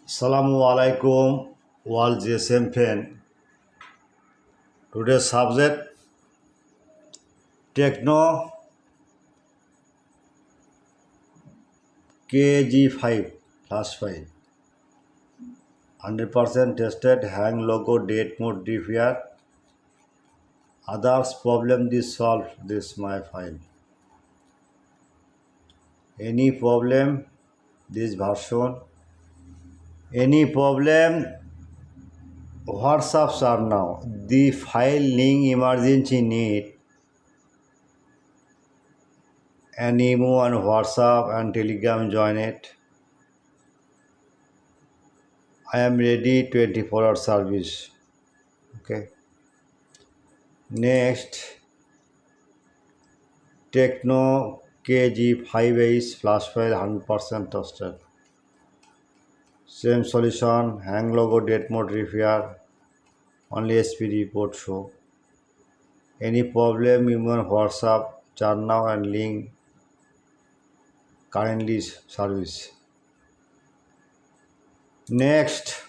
Assalamu alaikum, world GSM fan. Today's subject Tecno KG5H 100% tested, hang logo, date mode repair. Others problem this solved this my file. Any problem this version. Any problem WhatsApps are now. The file link emergency need and email and WhatsApp and Telegram join it. I am ready 24-hour service. Okay. Next, Tecno KG5H flash file 100% trusted. Same solution, hang logo, date mode repair, only SP report show. Any problem, email, WhatsApp, chat now and link currently service. Next,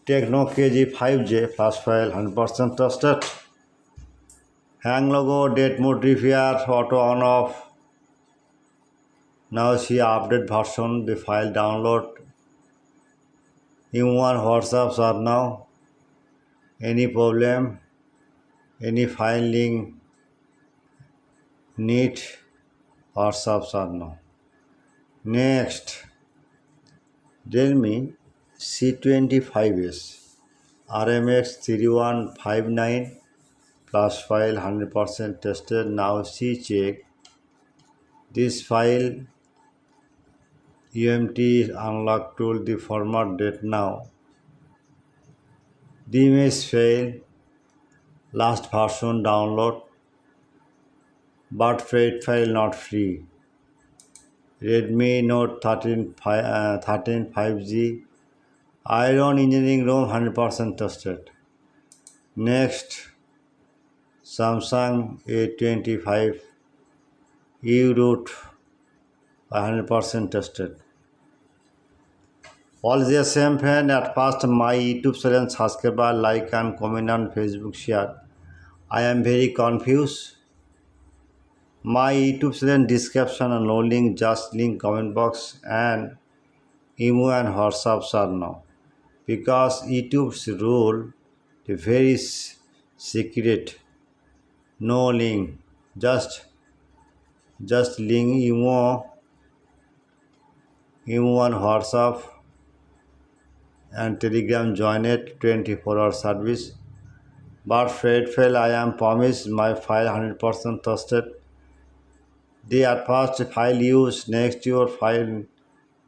Tecno KG5J flash file 100% trusted. Hang logo, date mode repair, auto on off. Now see update version, the file download. M1 WhatsApps are now. Any problem, any file link need WhatsApps are now. Next, Realme C25S RMX 3159 plus file 100% tested. Now see check this file UMT unlock tool the format date now. The image failed, last version download, but file not free. Redmi Note 13 5G Iron Engineering ROM 100% tested. Next, Samsung A25 E-Root 100% tested. All the same fan at first my YouTube channel subscriber, like and comment on Facebook share. I am very confused. My YouTube channel description and no link, just link comment box and email and WhatsApps are now. Because YouTube's rule the very secret. No link. Just link email and WhatsApp and Telegram join it 24-hour service. But fail I am promised my file 100% trusted. The at first file use, next your file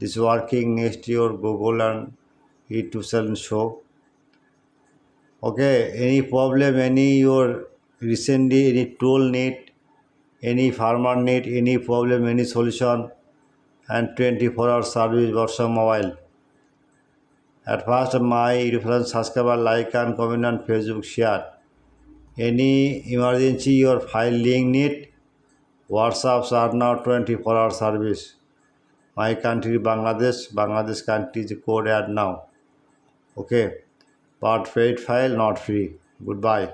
is working, next your Google and YouTube channel show. Okay, any problem, any your recently any tool need, any farmer need, any problem, any solution, and 24-hour service Borsha Mobile. At first my YouTube subscriber, like and comment on Facebook share. Any emergency your file link need, WhatsApps are now 24-hour service. My country Bangladesh country is code add now. Okay, but paid file not free. Goodbye.